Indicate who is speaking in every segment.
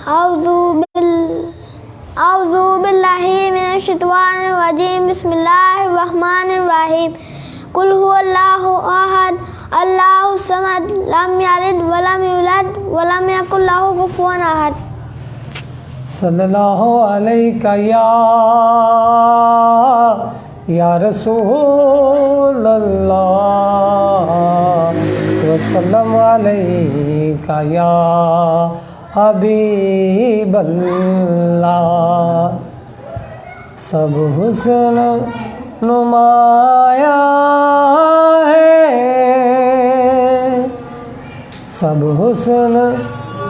Speaker 1: اعوذ باللہ من الشیطان الرجیم بسم اللہ الرحمن الرحیم قل هو اللہ احد اللہ الصمد لم یلد ولم یولد ولم یکن لہ کفوا احد۔
Speaker 2: صلی اللہ علیہ یا رسول اللہ وسلم علیہ یا حبیب اللہ۔ سب حسن نمایاں ہے، سب حسن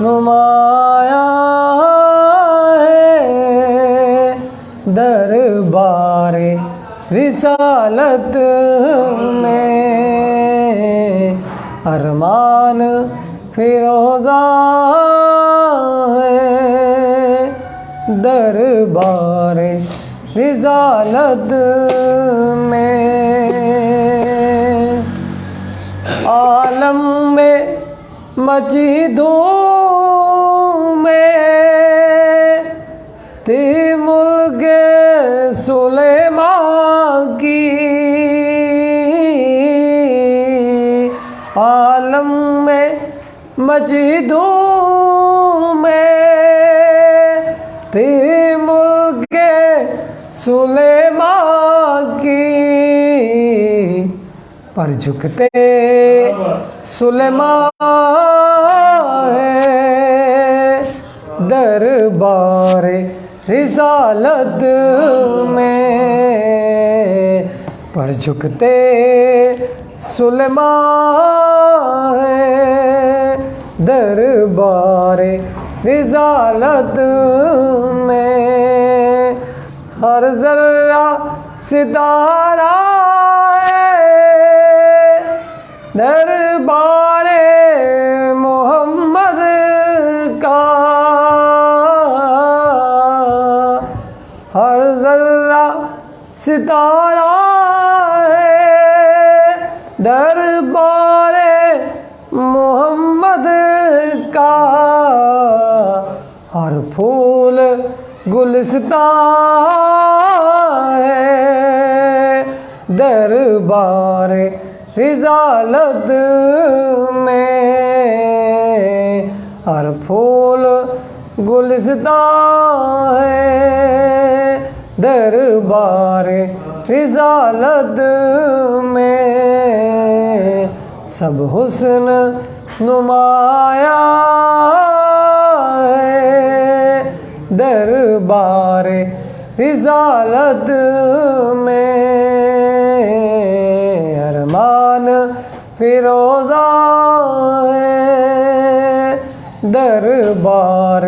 Speaker 2: نمایاں ہے، دربار رسالت میں ارمان فیروزہ ہے، دربار رسالت میں عالم میں مچی دھوم میں تھی ملک سلیمان کی، عالم میں مچی دھوم میں تھی ملک سلیمان کی، پر جھکتے سلیمان ہے، دربار رسالت میں پر جھکتے سلیمان ہے، دربار رسالت میں ہر ذرہ ستارہ ہے، دربار محمد کا، ہر ذرہ ستارہ ہے، دربار محمد کا، ہر پھول گلستان ہے، دربار رسالت میں ہر پھول گلستان ہے، دربار رسالت میں سب حسن نمایاں ہے، دربار رسالت میں ارمان فیروزہ ہے، دربار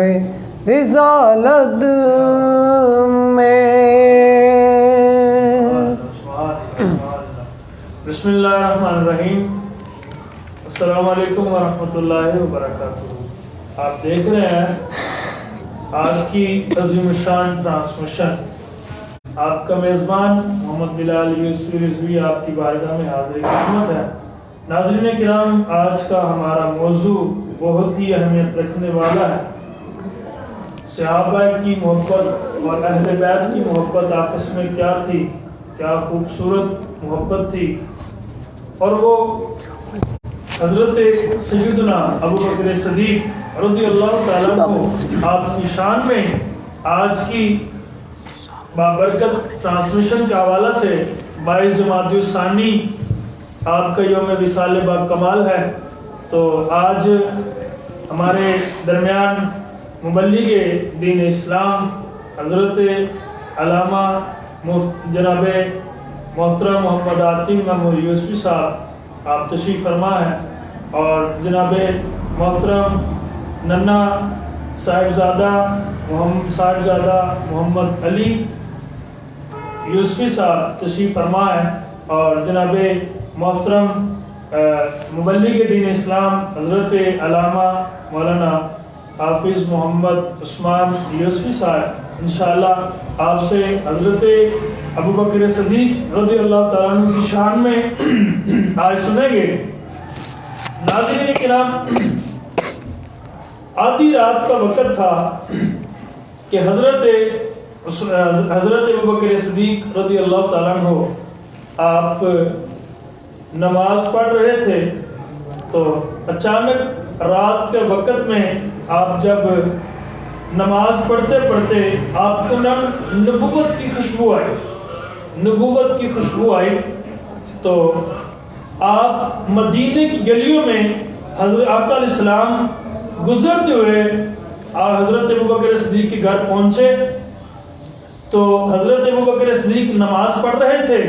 Speaker 2: رسالت میں۔
Speaker 3: بسم اللہ الرحمن الرحیم۔ السلام علیکم ورحمۃ اللہ وبرکاتہ۔ آپ دیکھ رہے ہیں آج کی عظیم الشان ٹرانسمیشن۔ آپ کا میزبان محمد بلال یوسفی رضوی آپ کی بارگاہ میں حاضر خدمت ہے۔ ناظرین کرام، آج کا ہمارا موضوع بہت ہی اہمیت رکھنے والا ہے۔ صحابہ کی محبت اور اہل بیت کی محبت آپس میں کیا تھی، کیا خوبصورت محبت تھی، اور وہ حضرت سیدنا ابو بکر صدیق رضی اللہ تعالیٰ عنہ آپ کی شان میں آج کی بابرکت ٹرانسمیشن کے حوالہ سے 22 جمادی الثانی آپ کا یوم وصال با کمال ہے۔ تو آج ہمارے درمیان مبلغ دین اسلام حضرت علامہ جناب محترم محمد عاطم محمود یوسفی صاحب آپ تشریف فرما ہیں، اور جناب محترم ننا صاحبزادہ محمد علی یوسفی صاحب تشریف فرما ہیں، اور جناب محترم مبلغ دین اسلام حضرت علامہ مولانا حافظ محمد عثمان یوسفی صاحب انشاءاللہ آپ سے حضرت ابو بکر صدیق رضی اللہ تعالیٰ عنہ کی شان میں آج سنیں گے۔ ناظرین کرام، آدھی رات کا وقت تھا کہ حضرت ابوبکر صدیق رضی اللہ تعالیٰ عنہ آپ نماز پڑھ رہے تھے، تو اچانک رات کے وقت میں آپ جب نماز پڑھتے پڑھتے آپ کو نبوت کی خوشبو آئی تو آپ مدینے کی گلیوں میں حضرت آقا علیہ السلام گزرتے ہوئے حضرت ابوبکر صدیق کے گھر پہنچے تو حضرت ابوبکر صدیق نماز پڑھ رہے تھے.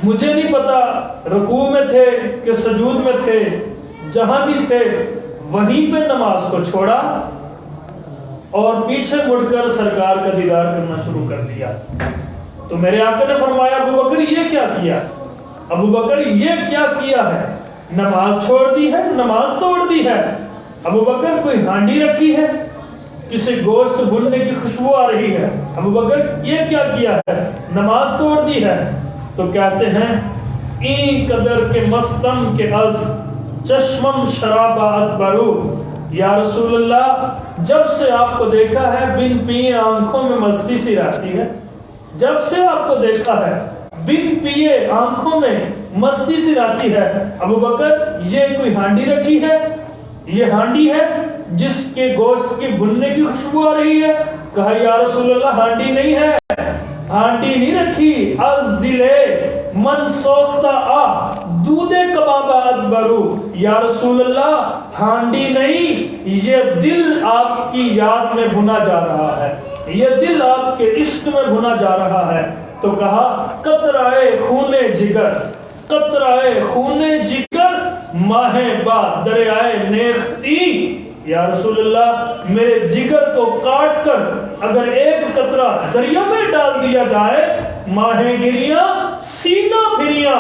Speaker 3: مجھے نہیں پتا رکوع میں تھے کہ سجود میں تھے، جہاں بھی تھے وہیں پہ نماز کو چھوڑا اور پیچھے مڑ کر سرکار کا دیدار کرنا شروع کر دیا. تو میرے آقا نے فرمایا ابوبکر یہ کیا کیا؟ ابوبکر یہ کیا کیا ہے؟ نماز چھوڑ دی ہے، نماز توڑ دی ہے. ابوبکر کوئی ہانڈی رکھی ہے، کسی گوشت بھوننے کی خوشبو آ رہی ہے، ابوبکر یہ کیا کیا ہے؟ نماز توڑ دی ہے. تو کہتے ہیں این قدر کے مستم کے از چشمم شراب ادبرو، یا رسول اللہ جب سے آپ کو دیکھا ہے بن پیے آنکھوں میں مستی سی رہتی ہے، جب سے آپ کو دیکھا ہے بن پیے آنکھوں میں مستی سی رہتی ہے. ابوبکر یہ کوئی ہانڈی رکھی ہے؟ یہ ہانڈی ہے جس کے گوشت کی بھننے کی خوشبو آ رہی ہے؟ کہا یا رسول اللہ ہانڈی نہیں ہے، ہانڈی نہیں رکھی. از دلے من سوختہ آ دودے کبابا ادبرو، یا رسول اللہ ہانڈی نہیں، یہ دل آپ کی یاد میں بھنا جا رہا ہے، یہ دل آپ کے عشق میں بھنا جا رہا ہے. تو کہا قطرائے خونے جگر، قطرائے خونے جگر ماہ با دریائے نیختی، یا رسول اللہ میرے جگر کو کاٹ کر اگر ایک قطرہ دریا میں ڈال دیا جائے، ماہیں گریاں سینہ پھریاں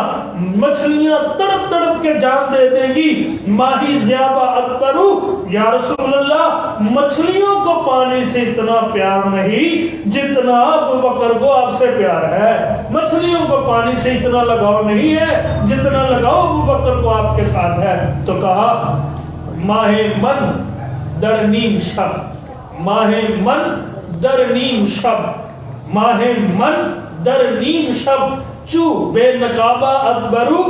Speaker 3: مچھلیاں تڑپ تڑپ کے جان دے دے گی. ماہی زیابہ اکبرو، یا رسول اللہ مچھلیوں کو پانی سے اتنا پیار نہیں جتنا ابوبکر کو آپ سے پیار ہے. مچھلیوں کو پانی سے اتنا لگاؤ نہیں ہے جتنا لگاؤ ابوبکر کو آپ کے ساتھ ہے. تو کہا ماہ من در نیم شب، ماہ من در نیم شب، ماہ من در نیم شب چو بے نقابہ ادبرو.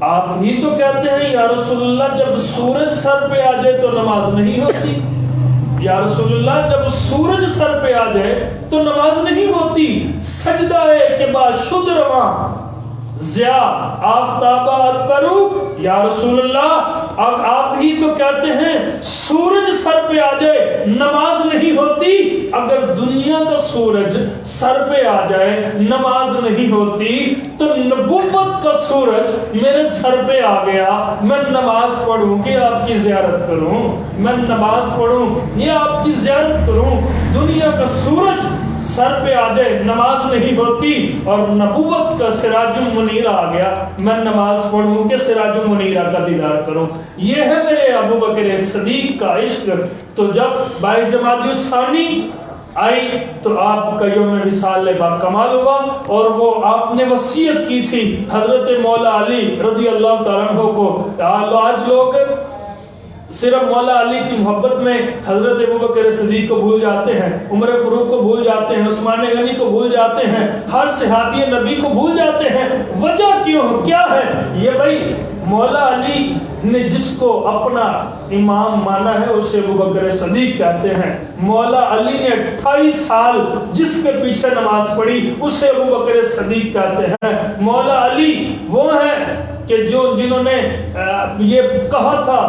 Speaker 3: آپ ہی تو کہتے ہیں یا رسول اللہ جب سورج سر پہ آ جائے تو نماز نہیں ہوتی، یا رسول اللہ جب سورج سر پہ آ جائے تو نماز نہیں ہوتی. سجدہ کے بعد شد رواں زیا آفتابہ ادبرو، یا رسول اللہ آپ ہی تو کہتے ہیں سورج سر پہ آ جائے نماز نہیں ہوتی. اگر دنیا کا سورج سر پہ آ جائے نماز نہیں ہوتی تو نبوت کا سورج میرے سر پہ آ گیا، میں نماز پڑھوں کہ آپ کی زیارت کروں، میں نماز پڑھوں یا آپ کی زیارت کروں. دنیا کا سورج سر پہ آ جائے نماز نہیں ہوتی اور نبوت کا سراج المنیر آ گیا، میں نماز پڑھوں کہ سراج المنیرہ کا دیدار کروں. یہ ہے میرے ابوبکر صدیق کا عشق. تو جب 22 جمادی الثانی آئی تو آپ کا یوم وصال با کمال ہوا اور وہ آپ نے وصیت کی تھی حضرت مولا علی رضی اللہ تعالیٰ عنہ کو. آج لوگ صرف مولا علی کی محبت میں حضرت ابوبکر صدیق کو بھول جاتے ہیں، عمر فاروق کو بھول جاتے ہیں، عثمان غنی کو بھول جاتے ہیں، ہر صحابی نبی کو بھول جاتے ہیں. وجہ کیا ہے؟ یہ بھائی مولا علی نے جس کو اپنا امام مانا ہے اسے ابوبکر صدیق کہتے ہیں. مولا علی نے 28 سال جس کے پیچھے نماز پڑھی اسے ابوبکر صدیق کہتے ہیں. مولا علی وہ ہیں کہ جنہوں نے یہ کہا تھا،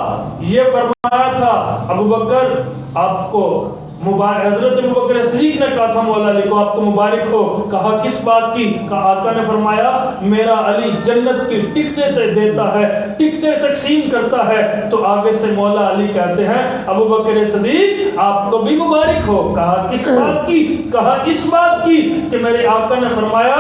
Speaker 3: یہ فرمایا تھا ابوبکر آپ کو مبارک، حضرت ابوبکر صدیق نے کہا تھا مولا علی کو آپ کو مبارک ہو. کہا کس بات کی؟ کہا آقا نے فرمایا میرا علی جنت کی ٹکٹیں دیتا ہے، ٹکٹیں تقسیم کرتا ہے. تو آگے سے مولا علی کہتے ہیں ابوبکر صدیق آپ کو بھی مبارک ہو. کہا کس بات کی؟ کہا اس بات کی کہ میرے آقا نے فرمایا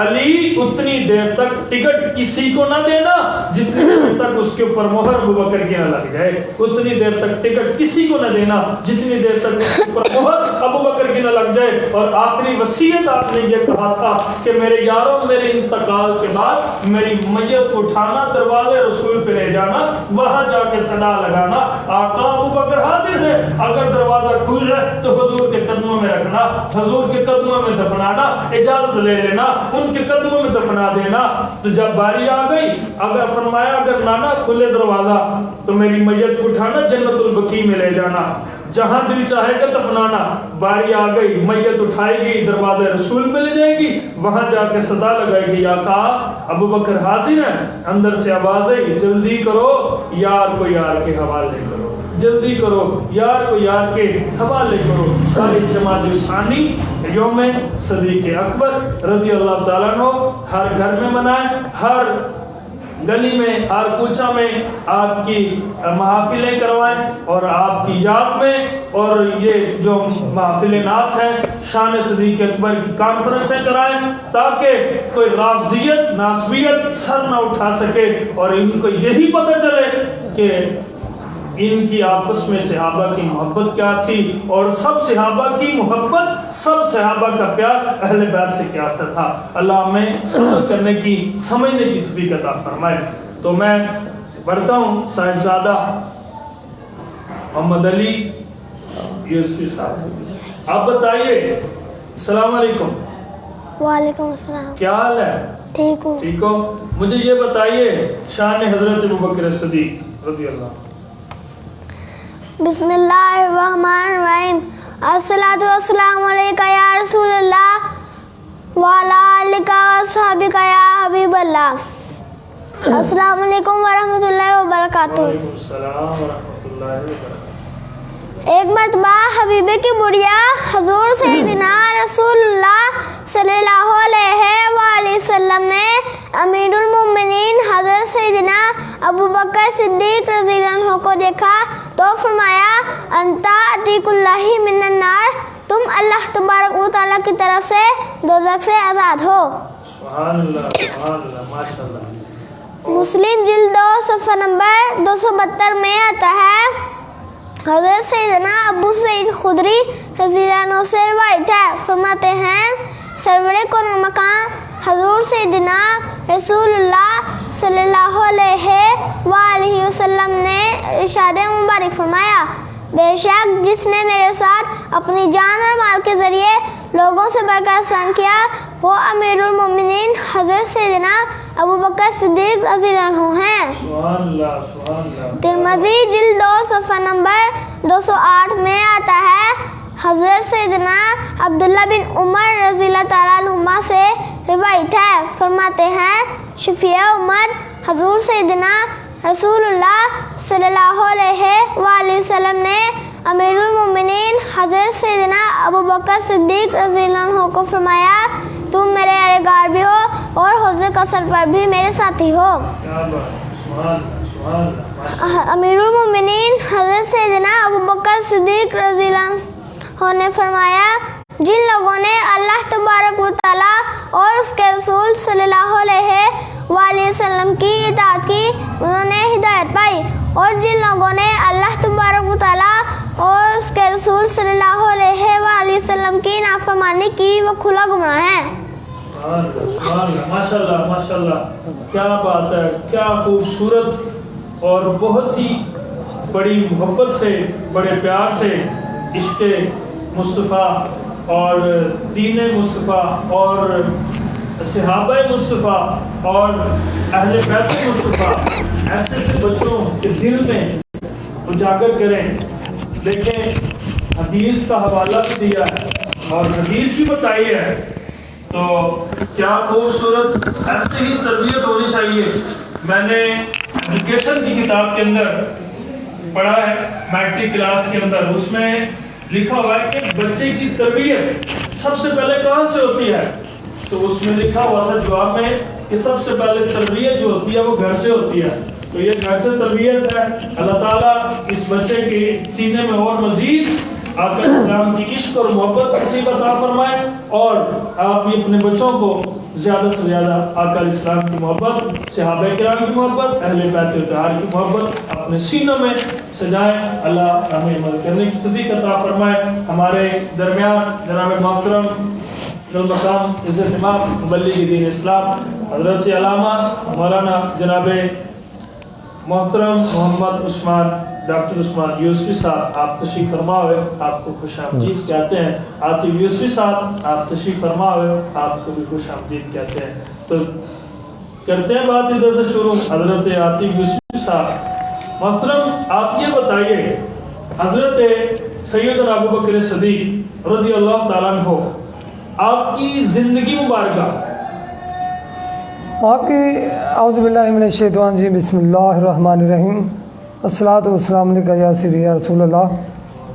Speaker 3: علی اتنی دیر تک ٹکٹ کسی کو نہ دینا جتنی دیر تک اس کے اوپر مہر ابوبکر کی نہ لگ جائے. اتنی دیر تک ٹکٹ کسی کو نہ دینا جتنی دیر تک پر مہر ابو بکر کی نہ لگ جائے. اور آخری وصیت آپ نے یہ کہا تھا کہ میرے یاروں میرے انتقال کے بعد میری میت اٹھانا, دروازے رسول پہ لے جانا, وہاں جا کے صدا لگانا. آقا ابو بکر حاضر ہے, اگر دروازہ کھل جائے تو حضور کے قدموں میں رکھنا, حضور کے قدموں میں دفنانا, اجازت لے لینا, ان کے قدموں میں دفنا دینا. تو جب باری آ گئی, اگر فرمایا اگر نانا کھلے دروازہ تو میری میت اٹھانا, جنت البقیع میں لے جانا, جہاں دل چاہے گا دفنانا. باری آ گئی, میت اٹھائے گی, دروازے رسول پہ لے جائے گی, وہاں جا کے صدا لگائے گی, آقا ابو بکر حاضر ہیں. اندر سے آواز آئی, جلدی کرو یار کو یار کے حوالے کرو, جلدی کرو یار کو یار کے حوالے کرو. تاریخ جمادی ثانی یوم صدیق اکبر رضی اللہ تعالیٰ عنہ ہر گھر میں منائیں, ہر گلی میں, ہر کوچہ میں آپ کی محافلیں کروائیں, اور آپ کی یاد میں, اور یہ جو محافل نعت ہیں شان صدیق اکبر کی کانفرنسیں کرائیں, تاکہ کوئی رافضیت ناسبیت سر نہ اٹھا سکے, اور ان کو یہی پتہ چلے کہ ان کی آپس میں صحابہ کی محبت کیا تھی, اور سب صحابہ کی محبت, سب صحابہ کا پیار اہل بیت سے کیسا تھا. اللہ ہمیں عمل کرنے کی, سمجھنے کی توفیق عطا فرمائے. تو میں پڑھتا ہوں صاحبزادہ محمد علی یوسفی صاحب. آپ بتائیے. السلام علیکم.
Speaker 1: وعلیکم السلام.
Speaker 3: کیا حال ہے؟
Speaker 1: ٹھیک ہوں.
Speaker 3: ٹھیک ہو. مجھے یہ بتائیے شان حضرت ابوبکر صدیق رضی اللہ.
Speaker 1: بسم اللہ الرحمن الرحیم. الصلاۃ والسلام علیکہ یا رسول اللہ وعلی آلک واصحابک یا حبیب اللہ. السلام علیکم ورحمۃ اللہ وبرکاتہ.
Speaker 3: وعلیکم السلام ورحمۃ اللہ وبرکاتہ.
Speaker 1: ایک مرتبہ حبیبے کی بڑھیا حضور سیدنا رسول اللہ صلی اللہ علیہ وآلہ وسلم نے امیر المومنین حضرت سیدنا ابو بکر صدیق رضی اللہ عنہ کو دیکھا تو فرمایا, انتا عتیق اللہ من النار, تم اللہ تبارک و تعالیٰ کی طرف سے دوزخ سے آزاد ہو.
Speaker 3: سبحان اللہ, سبحان اللہ, ماشاء اللہ.
Speaker 1: مسلم جلد 2 صفحہ نمبر 272 میں آتا ہے, حضرت سیدنا ابو سعید خدری رضی اللہ عنہ سے روایت ہے, فرماتے ہیں سرور کون مقام حضور سیدنا رسول اللہ صلی اللہ علیہ وآلہ وسلم نے ارشاد مبارک فرمایا, بے شک جس نے میرے ساتھ اپنی جان اور مال کے ذریعے لوگوں سے بڑھ کر احسان کیا, وہ امیر المومنین حضرت سیدنا ابو بکر صدیق رضی اللہ عنہ ہیں.
Speaker 3: سبحان اللہ, سبحان اللہ.
Speaker 1: ترمذی جلد 2 صفحہ نمبر 208 میں آتا ہے, حضرت سیدنا عبداللہ بن عمر رضی اللہ تعالیٰ عنہما سے روایت ہے, فرماتے ہیں شفیع امت حضور سیدنا رسول اللہ صلی اللہ علیہ وآلہ وسلم نے امیر المومنین حضرت سیدنا ابو بکر صدیق رضی اللہ عنہ کو فرمایا, تم میرے اہلکار بھی ہو اور حوض کوثر پر بھی میرے ساتھی ہو. امیر المومنین حضرت سیدنا ابو بکر صدیق رضی اللہ عنہ نے فرمایا, جن لوگوں نے اللہ تبارک و تعالیٰ اور اس کے رسول صلی اللہ علیہ وآلہ وسلم کی اطاعت کی, انہوں نے ہدایت پائی, اور جن لوگوں نے اللہ تبارک و تعالیٰ اور اس کے رسول صلی اللہ علیہ وآلہ وسلم کی نافرمانی کی, وہ کھلا گمراہ ہیں.
Speaker 3: ماشاء اللہ, ماشاء اللہ, کیا بات ہے, کیا خوبصورت اور بہت ہی بڑی محبت سے, بڑے پیار سے عشق مصطفیٰ اور دین مصطفیٰ اور صحابہ مصطفیٰ اور اہل بیت مصطفیٰ ایسے سے بچوں کے دل میں اجاگر کریں. دیکھیں حدیث کا حوالہ بھی دیا ہے اور حدیث بھی بتائی ہے, تو کیا خوبصورت ایسے ہی تربیت ہونی چاہیے. میں نے ایجوکیشن کی کتاب کے اندر پڑھا ہے, میٹرک کلاس کے اندر, اس میں لکھا ہوا ہے کہ بچے کی تربیت سب سے پہلے کہاں سے ہوتی ہے, تو اس میں لکھا ہوا تھا جواب میں کہ سب سے پہلے تربیت جو ہوتی ہے وہ گھر سے ہوتی ہے. تو یہ گھر سے تربیت ہے. اللہ تعالیٰ اس بچے کے سینے میں اور مزید آقا اسلام کی عشق اور محبت نصیب عطا فرمائے, اور آپ بھی اپنے بچوں کو زیادہ سے زیادہ آقا اسلام کی محبت صحابہ کرام کی محبت, اہل بیت اطہار کی محبت اپنے سینوں میں سجائیں. اللہ ہمیں عمل کرنے کی توفیق عطا فرمائے. ہمارے درمیان جناب محترم المقام عزت امام مبلغ دین اسلام حضرت علامہ مولانا جناب محترم محمد عثمان ڈاکٹر عثمان یوسفی صاحب آپ تشریف فرما ہوئے, آپ کو خوش آمدید کہتے ہیں. عاطف یوسفی صاحب آپ تشریف فرما ہوئے, آپ کو بھی خوش آمدید کہتے ہیں. تو کرتے ہیں بات ادھر سے شروع. حضرت عاطف یوسفی صاحب محترم, آپ یہ بتائیے, حضرت سیدنا ابوبکر صدیق رضی اللہ تعالیٰ عنہ آپ کی زندگی مبارکہ,
Speaker 2: آپ کی اعوذ باللہ من الشیطان الرجیم, بسم اللہ الرحمن الرحیم, الصلاۃ والسلام علیکہ یا سیدی یا رسول اللہ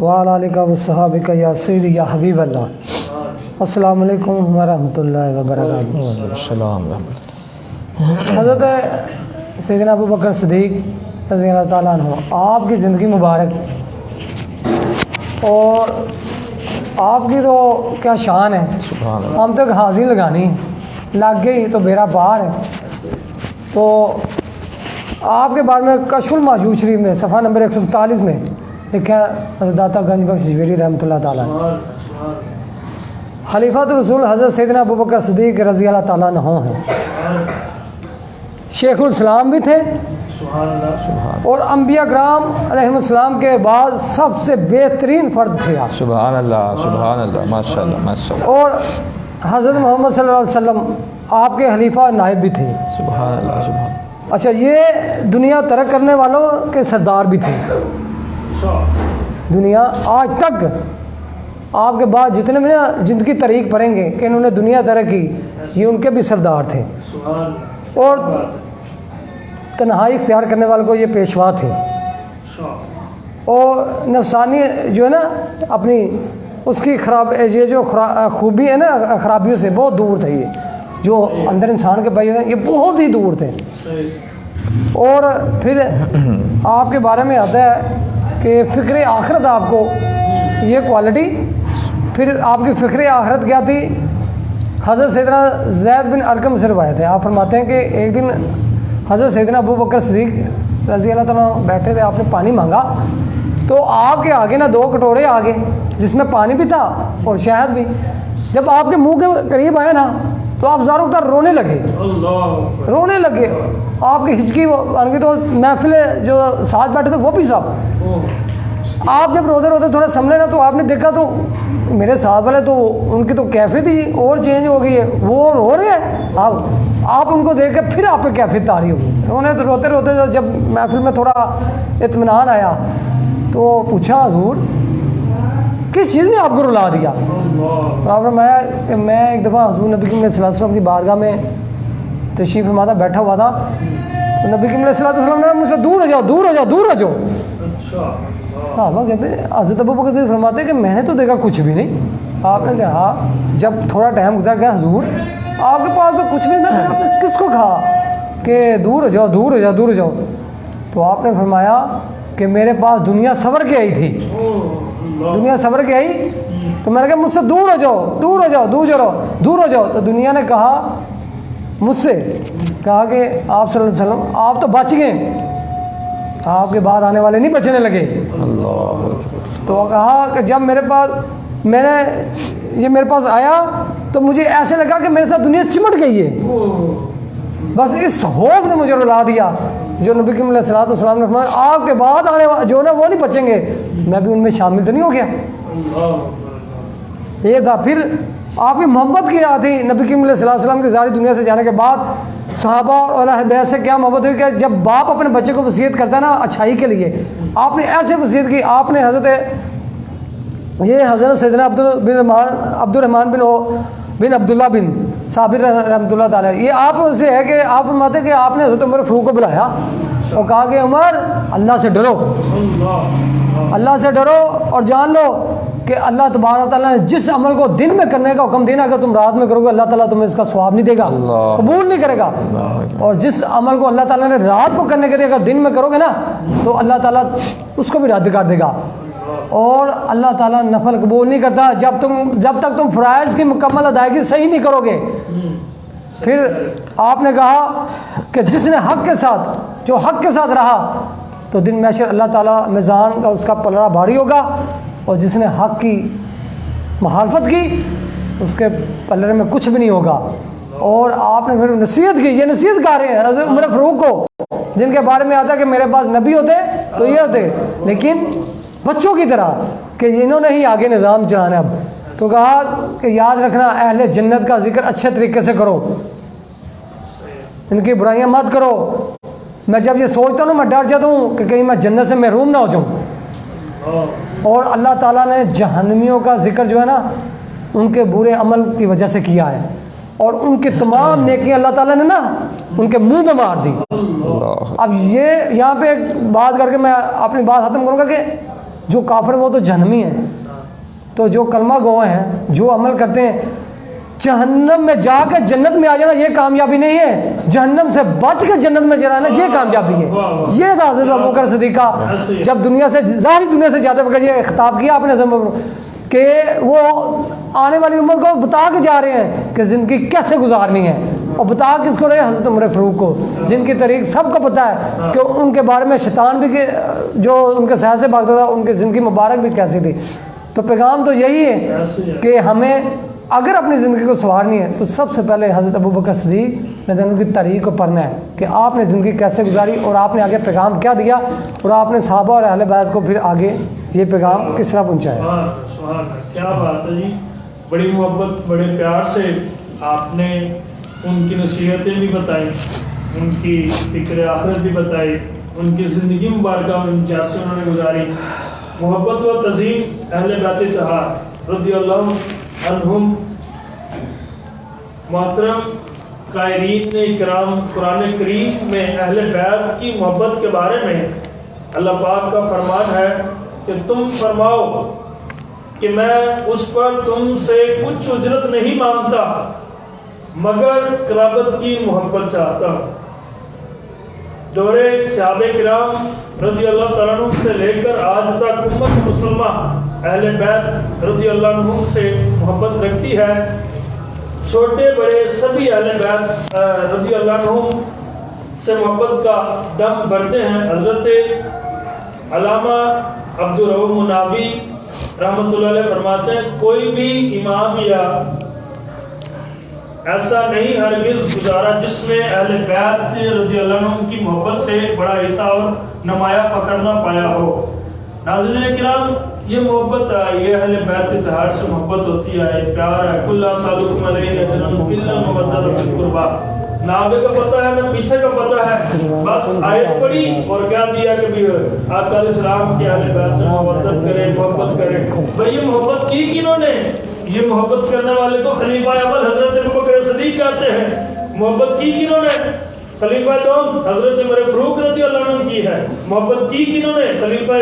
Speaker 2: وعلی آلہ وصحبہ یا سیدی یا حبیب اللہ. السلام علیکم ورحمۃ اللہ وبرکاتہ.
Speaker 4: السلام.
Speaker 2: حضرت سیدنا ابوبکر صدیق رضی اللہ تعالیٰ عنہ, آپ کی زندگی مبارک اور آپ کی تو کیا شان ہے,
Speaker 4: سبحان اللہ.
Speaker 2: ہم تک حاضری لگانی لگ گئی تو بیڑا پار ہے. تو آپ کے بارے میں کشف المحجوب شریف میں صفحہ نمبر 147 میں لکھا ہے, حضرت داتا گنج بخش جویری رحمۃ اللہ تعالیٰ خلیفۃ الرسول حضرت سیدنا ابوبکر صدیق رضی اللہ تعالیٰ عنہ ہیں. شیخ الاسلام بھی تھے اور انبیاء کرام علیہ السلام کے بعد سب سے بہترین فرد تھے آپ.
Speaker 4: سبحان اللہ, سبحان اللہ, ماشاء اللہ, ماشاء اللہ.
Speaker 2: اور حضرت محمد صلی اللہ علیہ وسلم آپ کے خلیفہ اور نائب بھی تھے.
Speaker 4: سبحان اللہ, سبحان.
Speaker 2: اچھا, یہ دنیا ترک کرنے والوں کے سردار بھی تھے. دنیا آج تک آپ کے بعد جتنے بھی نا جن کی تاریخ پڑھیں گے کہ انہوں نے دنیا ترک کی, یہ ان کے بھی سردار تھے. اور تنہائی اختیار کرنے والوں کو یہ پیشوا تھے. اور نفسانی جو ہے نا اپنی اس کی یہ جو خوبی ہے نا خرابیوں سے بہت دور تھے. یہ جو اندر انسان کے بھائی ہیں یہ بہت ہی دور تھے. اور پھر آپ کے بارے میں آتا ہے کہ فکر آخرت, آپ کو یہ کوالٹی, پھر آپ کی فکر آخرت کیا تھی. حضرت سیدنا زید بن ارقم سے روایت ہے, آپ فرماتے ہیں کہ ایک دن حضرت سیدنا ابوبکر صدیق رضی اللہ تعالیٰ بیٹھے تھے, آپ نے پانی مانگا تو آپ کے آگے نا 2 کٹورے آگے جس میں پانی بھی تھا اور شہد بھی. جب آپ کے منہ کے قریب آئے نا تو آپ زاروں کا رونے لگے. آپ کی ہچکی بن گئی. تو محفل جو ساتھ بیٹھے تھے وہ بھی صاحب, آپ جب روتے روتے تھوڑا سنبھلے نا تو آپ نے دیکھا تو میرے ساتھ والے تو ان کی تو کیفیت ہی اور چینج ہو گئی ہے, وہ رو رہے ہیں. آپ ان کو دیکھ کے پھر آپ پہ کیفیت تاری ہوگی. انہوں نے روتے روتے جب محفل میں تھوڑا اطمینان آیا تو پوچھا, حضور کس چیز نے آپ کو رلا دیا؟ آپ نے کہ میں ایک دفعہ حضور نبی کریم صلی اللہ علیہ وسلم کی بارگاہ میں تشریف فرما بیٹھا ہوا تھا, تو نبی کریم صلی اللہ علیہ وسلم نے مجھ سے دور ہو جاؤ, دور ہو جاؤ, دور ہو جاؤ. صحابہ کہتے ہیں, حضرت ابوبکر صدیق فرماتے ہیں کہ میں نے تو دیکھا کچھ بھی نہیں. آپ نے کہا جب تھوڑا ٹائم گزرا گیا, حضور آپ کے پاس تو کچھ بھی نہیں, آپ نے کس کو کہا کہ دور ہو جاؤ, دور ہو جاؤ, دور ہو جاؤ؟ تو آپ نے فرمایا کہ میرے پاس دنیا سور کے آئی تھی, دنیا سور کے آئی تو میں نے کہا مجھ سے دور ہو جاؤ, دور ہو جاؤ, دور جاؤ, دور ہو جاؤ. تو دنیا نے کہا مجھ سے کہا کہ آپ صلی اللہ علیہ وسلم آپ تو بچ گئے, آپ کے بعد آنے والے نہیں بچنے لگے. تو کہا کہ جب میرے پاس آیا تو مجھے ایسے لگا کہ میرے ساتھ دنیا چمٹ گئی ہے. بس اس خوف نے مجھے رلا دیا جو نبی کریم علیہ الصلوۃ والسلام نے فرمایا آپ کے بعد آنے والے جو نا وہ نہیں بچیں گے, میں بھی ان میں شامل تو نہیں ہو گیا. یہ تھا. پھر آپ کی محبت کی آتی نبی کریم علیہ الصلوۃ والسلام کی ظاہری دنیا سے جانے کے بعد صحابہ اور اہل بیت سے کیا محبت ہوئی کہ جب باپ اپنے بچے کو وصیت کرتا ہے نا اچھائی کے لیے, آپ نے ایسے وصیت کی. آپ نے حضرت سیدنا عبد الرحمن بن عبداللہ بن ثابت رحمۃ اللہ تعالیٰ, یہ آپ سے ہے کہ آپ فرماتے کہ آپ نے حضرت عمر فاروق کو بلایا اور کہا کہ عمر اللہ سے ڈرو, اللہ سے ڈرو اور جان لو کہ اللہ تبارک تعالیٰ نے جس عمل کو دن میں کرنے کا حکم دینا, اگر تم رات میں کرو گے اللہ تعالیٰ تمہیں اس کا ثواب نہیں دے گا, قبول نہیں کرے گا. اور جس عمل کو اللہ تعالیٰ نے رات کو کرنے کے لیے اگر دن میں کرو گے نا تو اللہ تعالیٰ اس کو بھی رد کر دے گا. اور اللہ تعالیٰ نفل قبول نہیں کرتا جب تک تم فرائض کی مکمل ادائیگی صحیح نہیں کرو گے. پھر آپ نے کہا کہ جس نے حق کے ساتھ، جو حق کے ساتھ رہا تو دن محشر اللہ تعالیٰ میزان کا اس کا پلڑا بھاری ہوگا، اور جس نے حق کی مخالفت کی اس کے پلڑے میں کچھ بھی نہیں ہوگا۔ اور آپ نے پھر نصیحت کی، یہ نصیحت کر رہے ہیں حضرت عمر فاروق کو، جن کے بارے میں آتا ہے کہ میرے پاس نبی ہوتے تو یہ ہوتے، لیکن بچوں کی طرح کہ انہوں نے ہی آگے نظام چلانا۔ اب تو کہا کہ یاد رکھنا اہل جنت کا ذکر اچھے طریقے سے کرو، ان کی برائیاں مت کرو۔ میں جب یہ سوچتا ہوں نا، میں ڈر جاتا ہوں کہ کہیں میں جنت سے محروم نہ ہو جاؤں۔ اور اللہ تعالیٰ نے جہنمیوں کا ذکر جو ہے نا ان کے برے عمل کی وجہ سے کیا ہے، اور ان کی تمام نیکیاں اللہ تعالیٰ نے نا ان کے منہ میں مار دی۔ اب یہ یہاں پہ ایک بات کر کے میں اپنی بات ختم کروں گا کہ جو کافر وہ تو جہنمی ہیں، تو جو کلمہ گو ہیں، جو عمل کرتے ہیں، جہنم میں جا کے جنت میں آ جانا یہ کامیابی نہیں ہے، جہنم سے بچ کے جنت میں جانا یہ کامیابی ہے۔ یہ تھا حضرت ابوبکر صدیق کا جب دنیا سے ظاہری دنیا سے جاتے وقت یہ خطاب کیا آپ نے کہ وہ آنے والی امت کو بتا کے جا رہے ہیں کہ زندگی کیسے گزارنی ہے، اور بتا کس کو رہے ہیں؟ حضرت عمر فاروق کو، جن کی طریق سب کو پتہ ہے کہ ان کے بارے میں شیطان بھی جو ان کے سایہ سے بھاگتا تھا ان کی زندگی مبارک بھی کیسی تھی۔ تو پیغام تو یہی ہے کہ ہمیں اگر اپنی زندگی کو سنوارنی ہے تو سب سے پہلے حضرت ابوبکر صدیق رضی اللہ عنہ کی تاریخ کو پڑھنا ہے کہ آپ نے زندگی کیسے گزاری اور آپ نے آگے پیغام کیا دیا، اور آپ نے صحابہ اور اہل بیت کو پھر آگے یہ پیغام کس طرح پہنچایا۔
Speaker 3: سبحان اللہ، کیا بات ہے جی، بڑی محبت بڑے پیار سے آپ نے ان کی نصیحتیں بھی بتائیں، ان کی فکر آخرت بھی بتائی، ان کی زندگی مبارکہ میں جیسے انہوں نے گزاری۔ محبت و تعظیم اہل بیت طہار رضی اللہ عنہم۔ محترم قائرین اکرام، قرآن کریم میں اہل بیت کی محبت کے بارے میں اللہ پاک کا فرمان ہے کہ تم فرماؤ کہ میں اس پر تم سے کچھ اجرت نہیں مانگتا مگر قرابت کی محبت چاہتا ہوں۔ دور صحابہ کرام رضی اللہ تعالیٰ عنہ سے لے کر آج تک امت مسلمہ اہل بیت رضی اللہ عنہ سے محبت رکھتی ہے۔ چھوٹے بڑے سبھی اہل بیت رضی اللہ عنہ سے محبت کا دم بھرتے ہیں۔ حضرت علامہ عبدالرؤوف مناوی رحمۃ اللہ علیہ فرماتے ہیں کوئی بھی امام یا ایسا نہیں ہرگز گزارا جس میں اہل بیت رضی اللہ عنہ کی محبت سے بڑا حصہ اور نمایاں فخر نہ پایا ہو۔ ناظرین کرام، یہ محبت یہ اہل بیت اتحاد سے محبت ہوتی ہے، پیار ہے۔ کل صادقکم علیہ اجرن الا المودۃ فی القربى، نہ آگے کا پتہ ہے نہ پیچھے کا پتہ ہے، بس آیت پڑھی اور کیا دیا کہ بھی آقا علیہ السلام کی اہل بیت سے محبت کرے، محبت کرے۔ بھئی یہ محبت کی کنہوں نے؟ یہ محبت کرنے والے کو خلیفہ اول حضرت ابوبکر صدیق کہتے ہیں۔ محبت کی کنہوں نے؟ خلیفہ دوم حضرت عمر فاروق رضی اللہ عنہ کی ہے۔ محبت کی کنہوں نے؟ خلیفہ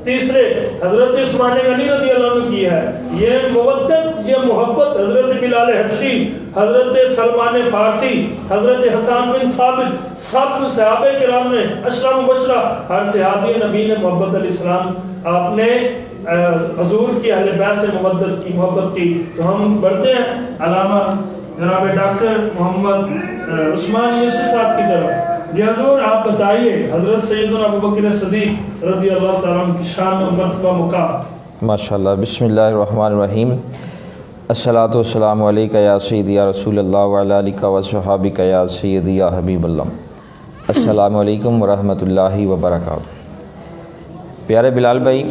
Speaker 3: تیسرے حضرت عثمان غنی رضی اللہ عنہ کی ہے۔ یہ مودت، یہ محبت حضرت بلال حبشی، حضرت سلمان فارسی، حضرت حسان بن ثابت، سب صحابہ کرام نے، اشرا مبشرہ، ہر صحابی نبی نے محبت علیہ السلام آپ نے حضور کی اہل بیت سے محبت کی۔ تو ہم بڑھتے ہیں علامہ جناب ڈاکٹر محمد عثمان یوسف صاحب کی طرف۔ جی حضور، آپ بتائیے حضرت سیدنا ابوبکر صدیق رضی اللہ تعالیٰ عنہ کی شان و مرتبہ مقام۔
Speaker 4: ماشاءاللہ، بسم اللہ الرحمن الرحیم۔ الصلاۃ والسلام علیک یا سیدی یا رسول اللہ وعلی آلک و صحابک یا سیدی یا حبیب اللہ۔ السلام علیکم ورحمۃ اللہ وبرکاتہ۔ پیارے بلال بھائی،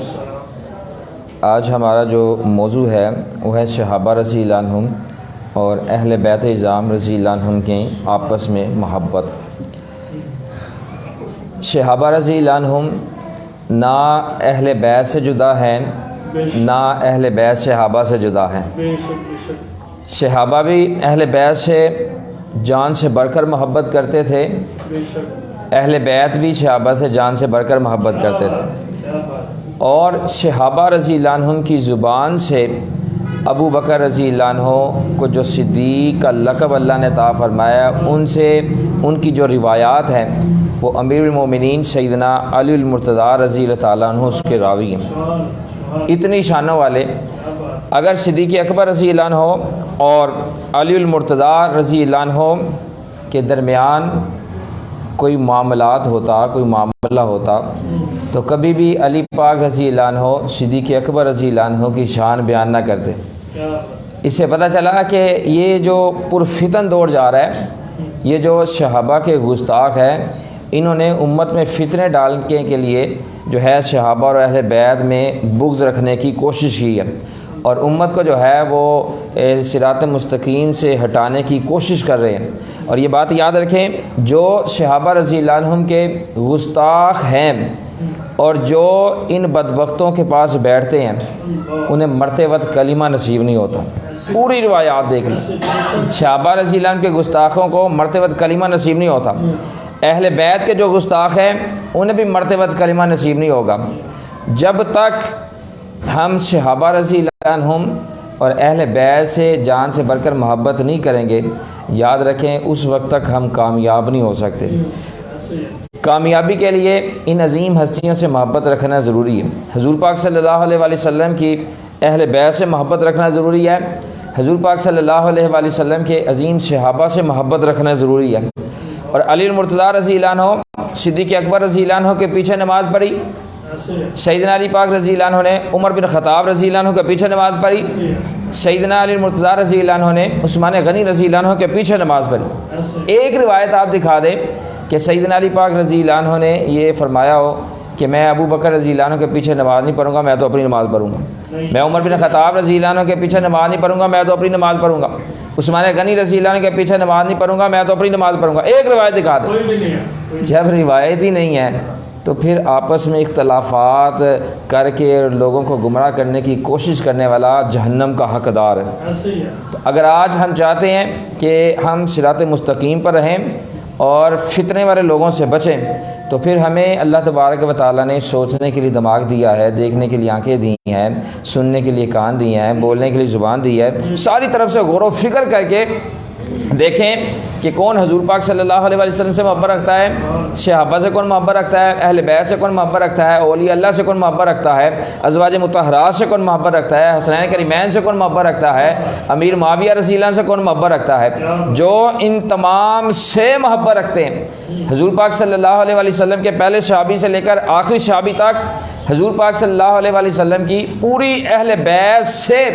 Speaker 4: آج ہمارا جو موضوع ہے وہ ہے صحابہ رضی اللہ عنہم اور اہل بیت اعظام رضی اللہ عنہم کے آپس میں محبت۔ صحابہ رضی اللہ عنہم نہ اہل بیت سے جدا ہیں، نہ اہل بیت صحابہ سے جدا ہیں۔ صحابہ بھی اہل بیت سے جان سے بڑھ کر محبت کرتے تھے، اہل بیت بھی صحابہ سے جان سے بڑھ کر محبت کرتے تھے۔ اور صحابہ رضی اللہ عنہم کی زبان سے ابو بکر رضی اللہ عنہ کو جو صدیق کا لقب اللہ نے عطا فرمایا، ان سے ان کی جو روایات ہیں وہ امیر المومنین سیدنا علی المرتضیٰ رضی اللہ تعالیٰ عنہ اس کے راوی ہیں۔ اتنی شانوں والے، اگر صدیق اکبر رضی اللہ عنہ اور علی المرتضیٰ رضی اللہ عنہ کے درمیان کوئی معاملات ہوتا، کوئی معاملہ ہوتا، تو کبھی بھی علی پاک رضی اللہ عنہ صدیق اکبر رضی اللہ عنہ کی شان بیان نہ کرتے۔ اس سے پتہ چلا کہ یہ جو پرفتن دور جا رہا ہے، یہ جو صحابہ کے گستاخ ہیں، انہوں نے امت میں فتنے ڈالنے کے لیے جو ہے صحابہ اور اہل بیت میں بغض رکھنے کی کوشش کی ہے، اور امت کو جو ہے وہ صراط مستقیم سے ہٹانے کی کوشش کر رہے ہیں۔ اور یہ بات یاد رکھیں، جو صحابہ رضی اللہ عنہم کے گستاخ ہیں اور جو ان بدبختوں کے پاس بیٹھتے ہیں، انہیں مرتے وقت کلمہ نصیب نہیں ہوتا۔ پوری روایات دیکھ لیں، صحابہ رضی اللہ عنہ کے گستاخوں کو مرتے وقت کلمہ نصیب نہیں ہوتا، اہل بیت کے جو گستاخ ہیں انہیں بھی مرتے وقت کلمہ نصیب نہیں ہوگا۔ جب تک ہم صحابہ رضی اللہ عنہم اور اہل بیت سے جان سے بڑھ کر محبت نہیں کریں گے، یاد رکھیں اس وقت تک ہم کامیاب نہیں ہو سکتے۔ کامیابی کے لیے ان عظیم ہستیوں سے محبت رکھنا ضروری ہے۔ حضور پاک صلی اللہ علیہ وآلہ وسلم کی اہل بیت سے محبت رکھنا ضروری ہے، حضور پاک صلی اللہ علیہ وآلہ وسلم کے عظیم صحابہ سے محبت رکھنا ضروری ہے۔ اور علی المرتضیٰ رضی اللہ عنہ صدیق اکبر رضی اللہ عنہ کے پیچھے نماز پڑھی، سیدنا علی پاک رضی اللہ عنہ نے عمر بن خطاب رضی اللہ عنہ کے پیچھے نماز پڑھی، سیدنا علی المرتضیٰ رضی اللہ عنہ نے عثمان غنی رضی اللہ عنہ کے پیچھے نماز پڑھی۔ ایک روایت آپ دکھا دیں کہ سیدنا علی پاک رضی اللہ عنہ نے یہ فرمایا ہو کہ میں ابو بکر رضی اللہ عنہ کے پیچھے نماز نہیں پڑھوں گا، میں تو اپنی نماز پڑھوں گا، میں عمر بن خطاب رضی اللہ عنہ کے پیچھے نماز نہیں پڑھوں گا، میں تو اپنی نماز پڑھوں گا، عثمان غنی رضی اللہ عنہ کے پیچھے نماز نہیں پڑھوں گا، میں تو اپنی نماز پڑھوں گا۔ ایک روایت دکھا دیں۔ جب روایت ہی نہیں ہے تو پھر آپس میں اختلافات کر کے لوگوں کو گمراہ کرنے کی کوشش کرنے والا جہنم کا حقدار ہے۔ تو اگر آج ہم چاہتے ہیں کہ ہم صراط مستقیم پر رہیں اور فتنے والے لوگوں سے بچیں، تو پھر ہمیں اللہ تبارک و تعالیٰ نے سوچنے کے لیے دماغ دیا ہے، دیکھنے کے لیے آنکھیں دی ہیں، سننے کے لیے کان دیے ہیں، بولنے کے لیے زبان دی ہے، ساری طرف سے غور و فکر کر کے دیکھیں کہ کون حضور پاک صلی اللہ علیہ وسلم سے محبت رکھتا ہے، صحابہ سے کون محبت رکھتا ہے، اہل بیت سے کون محبت رکھتا ہے، اولیاء اللہ سے کون محبت رکھتا ہے، ازواج مطہرات سے کون محبت رکھتا ہے، حسنین کریمین سے کون محبت رکھتا ہے، امیر معاویہ رضی اللہ عنہ سے کون محبت رکھتا ہے۔ جو ان تمام سے محبت رکھتے ہیں، حضور پاک صلی اللہ علیہ وسلم کے پہلے صحابی سے لے کر آخری صحابی تک، حضور پاک صلی اللہ علیہ وسلم کی پوری اہل بیت سے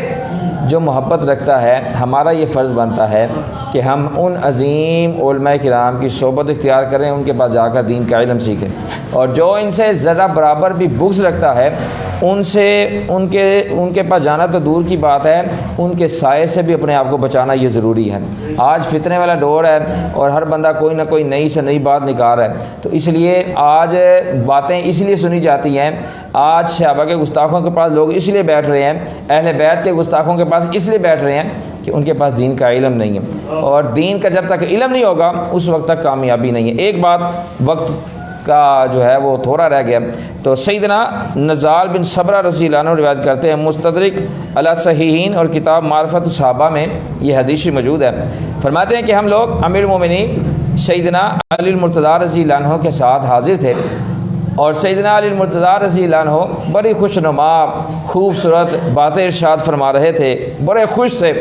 Speaker 4: جو محبت رکھتا ہے، ہمارا یہ فرض بنتا ہے کہ ہم ان عظیم علماء کرام کی صحبت اختیار کریں، ان کے پاس جا کر دین کا علم سیکھیں، اور جو ان سے ذرا برابر بھی بغض رکھتا ہے ان سے ان کے پاس جانا تو دور کی بات ہے، ان کے سائے سے بھی اپنے آپ کو بچانا یہ ضروری ہے۔ آج فتنے والا دور ہے اور ہر بندہ کوئی نہ کوئی نئی سے نئی بات نکال رہا ہے، تو اس لیے آج باتیں اس لیے سنی جاتی ہیں، آج صحابہ کے گستاخوں کے پاس لوگ اس لیے بیٹھ رہے ہیں، اہل بیت کے گستاخوں کے پاس اس لیے بیٹھ رہے ہیں کہ ان کے پاس دین کا علم نہیں ہے، اور دین کا جب تک علم نہیں ہوگا اس وقت تک کامیابی نہیں ہے۔ ایک بات وقت کا جو ہے وہ تھوڑا رہ گیا، تو سیدنا نزال بن صبرہ رضی اللہ عنہ روایت کرتے ہیں، مستدرک علی صحیحین اور کتاب معرفت الصحابہ میں یہ حدیث موجود ہے، فرماتے ہیں کہ ہم لوگ امیر المومنین سیدنا علی المرتضیٰ رضی اللہ عنہ کے ساتھ حاضر تھے، اور سیدنا علی المرتضیٰ رضی اللہ عنہ بڑی خوش نما خوبصورت باتیں ارشاد فرما رہے تھے، بڑے خوش تھے۔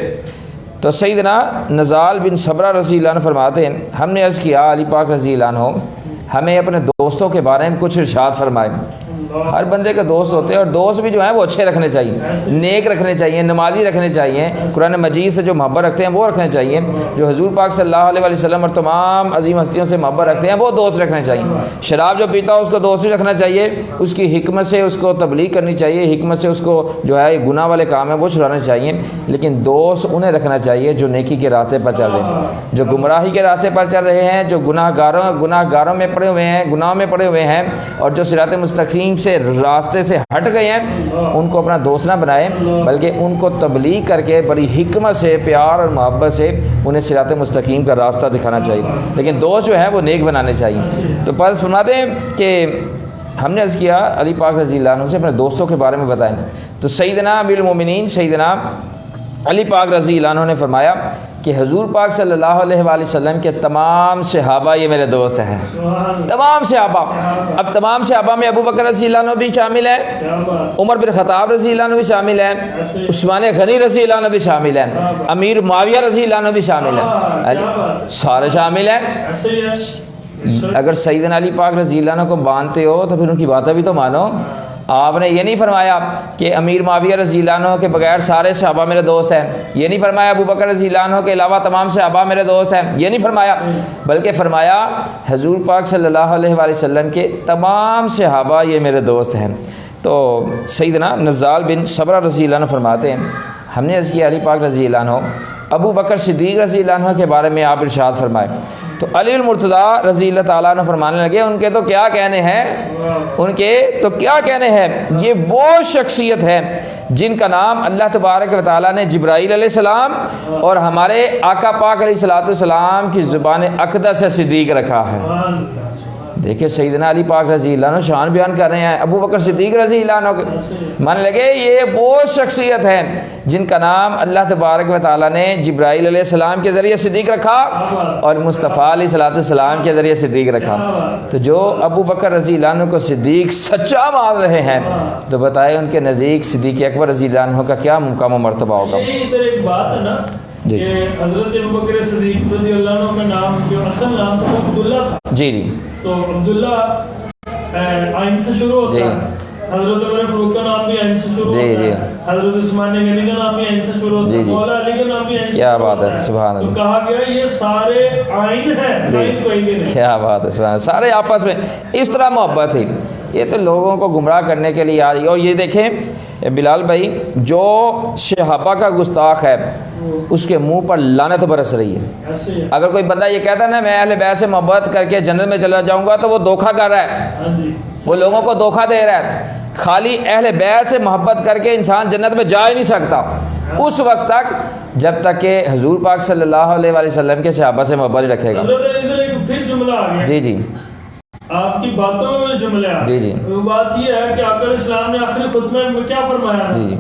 Speaker 4: تو سیدنا نزال بن صبرہ رضی اللہ عنہ فرماتے ہیں، ہم نے عرض کیا علی پاک رضی اللہ عنہ ہمیں اپنے دوستوں کے بارے میں کچھ ارشاد فرمائے۔ ہر بندے کے دوست ہوتے ہیں، اور دوست بھی جو ہیں وہ اچھے رکھنے چاہیے، نیک رکھنے چاہیے، نمازی رکھنے چاہیے، قرآن مجید سے جو محبت رکھتے ہیں وہ رکھنے چاہیے، جو حضور پاک صلی اللہ علیہ وسلم اور تمام عظیم ہستیوں سے محبت رکھتے ہیں وہ دوست رکھنے چاہیے۔ شراب جو پیتا ہو اس کو دوست ہی رکھنا چاہیے، اس کی حکمت سے اس کو تبلیغ کرنی چاہیے، حکمت سے اس کو جو ہے گناہ والے کام ہیں وہ چھڑانے چاہیے، لیکن دوست انہیں رکھنا چاہیے جو نیکی کے راستے پر چل رہے ہیں، جو گمراہی کے راستے پر چل رہے ہیں، جو گناہ گاروں میں پڑے ہوئے ہیں، گناہوں میں پڑے ہوئے ہیں، اور جو صراط مستقیم سے راستے سے ہٹ گئے ہیں، ان کو اپنا دوست نہ بنائے، بلکہ ان کو تبلیغ کر کے بڑی حکمت سے، پیار اور محبت سے انہیں صراط مستقیم کا راستہ دکھانا چاہیے، لیکن دوست جو ہے وہ نیک بنانے چاہیے۔ تو پس فرماتے ہیں کہ ہم نے عرض کیا علی پاک رضی اللہ عنہ سے اپنے دوستوں کے بارے میں بتائیں، تو سیدنا امیر المومنین سیدنا علی پاک رضی اللہ عنہ نے فرمایا کہ حضور پاک صلی اللہ علیہ وآلہ وسلم کے تمام صحابہ یہ میرے دوست ہیں، تمام صحابہ۔ اب تمام صحابہ میں ابو بکر رضی اللہ عنہ بھی شامل ہیں، عمر بن خطاب رضی اللہ عنہ بھی شامل ہیں، عثمان غنی رضی اللہ عنہ بھی شامل ہیں، امیر معاویہ رضی اللہ عنہ بھی شامل ہیں، سارے شامل ہیں۔ اگر سیدنا علی پاک رضی اللہ عنہ کو مانتے ہو تو پھر ان کی باتیں بھی تو مانو۔ آپ نے یہ نہیں فرمایا کہ امیر معاویہ رضی اللہ عنہ کے بغیر سارے صحابہ میرے دوست ہیں، یہ نہیں فرمایا ابو بکر رضی اللہ عنہ کے علاوہ تمام صحابہ میرے دوست ہیں، یہ نہیں فرمایا، بلکہ فرمایا حضور پاک صلی اللہ علیہ وآلہ وسلم کے تمام صحابہ یہ میرے دوست ہیں۔ تو سیدنا نزال بن صبرہ رضی اللہ عنہ فرماتے ہیں، ہم نے عرض کیا علی پاک رضی اللہ عنہ ابو بکر صدیق رضی اللہ عنہ کے بارے میں آپ ارشاد فرمائے، تو علی المرتضیٰ رضی اللہ تعالیٰ عنہ فرمانے لگے ان کے تو کیا کہنے ہیں، ان کے تو کیا کہنے ہیں، یہ وہ شخصیت ہے جن کا نام اللہ تبارک و تعالیٰ نے جبرائیل علیہ السلام اور ہمارے آقا پاک علیہ السلام کی زبان اقدس سے صدیق رکھا ہے۔ دیکھیں سیدنا علی پاک رضی اللہ عنہ شان بیان کر رہے ہیں، ابو بکر صدیق رضی اللہ عنہ کے ماننے لگے یہ وہ شخصیت ہے جن کا نام اللہ تبارک و تعالیٰ نے جبرائیل علیہ السلام کے ذریعے صدیق رکھا اور مصطفیٰ علیہ السلام کے ذریعے صدیق رکھا۔ تو جو ابو بکر رضی اللہ عنہ کو صدیق سچا مان رہے ہیں تو بتائیں ان کے نزدیک صدیق اکبر رضی اللہ عنہ کا کیا مقام و مرتبہ ہوگا۔
Speaker 3: ادھر ایک بات ہے نا
Speaker 4: جی
Speaker 3: کہ حضرت ابو بکر صدیق رضی اللہ عنہ کا نام جو اصل نام تھا وہ عبداللہ تھا،
Speaker 4: جی جی،
Speaker 3: تو عبداللہ عین سے شروع ہوتا ہے، حضرت عمر فاروق کا نام بھی عین سے شروع ہوتا ہے، حضرت عثمان غنی کا نام بھی عین سے شروع ہوتا ہے، مولا علی کا نام بھی عین سے
Speaker 4: کیا
Speaker 3: شروع
Speaker 4: بات
Speaker 3: ہوتا
Speaker 4: ہے، سبحان اللہ،
Speaker 3: تو کہا گیا یہ سارے عین ہیں، عین کوئی بھی نہیں،
Speaker 4: کیا بات ہے، سبحان اللہ، سارے آپس میں اس طرح محبت تھی۔ یہ تو لوگوں کو گمراہ کرنے کے لیے آ رہی ہے۔ اور یہ دیکھیں بلال بھائی، جو صحابہ کا گستاخ ہے اس کے منہ پر لعنت برس رہی ہے۔
Speaker 3: ایسے ہی ہے۔
Speaker 4: اگر کوئی بندہ یہ کہتا ہے نا میں اہل بیت سے محبت کر کے جنت میں چلا جاؤں گا تو وہ دھوکہ کر رہا ہے،
Speaker 3: ہاں جی،
Speaker 4: وہ لوگوں کو دھوکہ دے رہا ہے۔ خالی اہل بیت سے محبت کر کے انسان جنت میں جا ہی نہیں سکتا اس وقت تک جب تک کہ حضور پاک صلی اللہ علیہ وآلہ وسلم کے صحابہ سے محبت رکھے گا۔
Speaker 3: حضرت ادھر ایک پھر جملہ آ گیا
Speaker 4: جی جی
Speaker 3: آپ کی باتوں میں جملے آ
Speaker 4: جی جی،
Speaker 3: وہ بات یہ ہے کہ آقا اسلام نے آخری خطبے میں کیا فرمایا؟
Speaker 4: جی جی،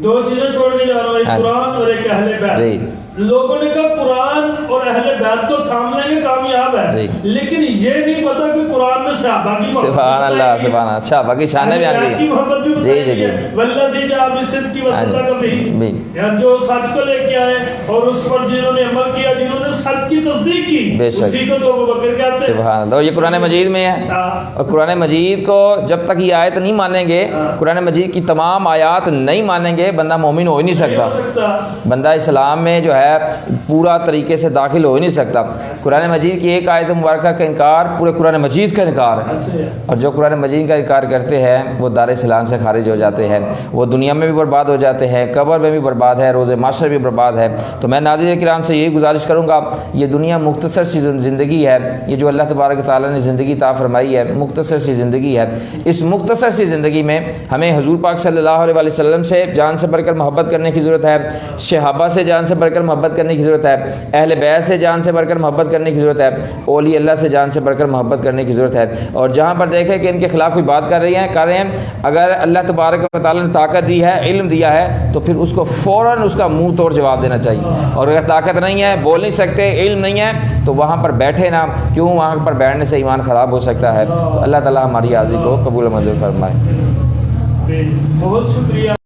Speaker 3: دو چیزیں چھوڑ کے جا رہا ہوں، ایک قرآن اور ایک اہل بیت۔ لوگوں نے کہا قرآن اور اہل بیت کو تھام لیں گے کامیاب ہے، لیکن یہ نہیں پتا کہ قرآن میں صحابہ کی محبت،
Speaker 4: سبحان اللہ سبحان اللہ، صحابہ کی شان بھی آن
Speaker 3: کی محبت بھی
Speaker 4: جی جی جی،
Speaker 3: والذی جاء بالصدق وصدق بہ، جو سچ کو لے کے آئے اور اس پر جنہوں نے عمل کیا، جنہوں نے سچ کی تصدیق کی، اسی کو تو ابو بکر کہتے ہیں۔
Speaker 4: سبحان اللہ۔ یہ قرآن مجید میں ہے، اور قرآن مجید کو جب تک یہ آیت نہیں مانیں گے، قرآن مجید کی تمام آیات نہیں مانیں گے، بندہ مومن ہو ہی نہیں سکتا، بندہ اسلام میں جو ہے پورا طریقے سے داخل ہو ہی نہیں سکتا۔ قرآن مجید کی ایک آیت مبارکہ کا انکار پورے قرآن مجید کا انکار ہے، اور جو قرآن مجید کا انکار کرتے ہیں وہ دار اسلام سے خارج ہو جاتے ہیں، وہ دنیا میں بھی برباد ہو جاتے ہیں، قبر میں بھی برباد ہے، روز محشر بھی برباد ہے۔ تو میں ناظرین کرام سے یہی گزارش کروں گا، یہ دنیا مختصر سی زندگی ہے، یہ جو اللہ تبارک تعالیٰ نے زندگی عطا فرمائی ہے مختصر سی زندگی ہے۔ اس مختصر سی زندگی میں ہمیں حضور پاک صلی اللہ علیہ وسلم سے جان سے بڑھ کر محبت کرنے کی ضرورت ہے، صحابہ سے جان سے بڑھ کر محبت کرنے کی ضرورت ہے، اہل بیت سے جان سے بڑھ کر محبت کرنے کی ضرورت ہے، اولیاء اللہ سے جان سے بڑھ کر محبت کرنے کی ضرورت ہے۔ اور جہاں پر دیکھیں کہ ان کے خلاف کوئی بات کر رہے ہیں، اگر اللہ تبارک و تعالیٰ نے طاقت دی ہے، علم دیا ہے، تو پھر اس کو فوراً اس کا منہ توڑ جواب دینا چاہیے۔ اور اگر طاقت نہیں ہے، بول نہیں سکتے، علم نہیں ہے، تو وہاں پر بیٹھے نا، کیوں وہاں پر بیٹھنے سے ایمان خراب ہو سکتا ہے۔ تو اللہ تعالیٰ ہماری عاضی کو قبول و منظور فرمائے۔
Speaker 3: بہت شکریہ۔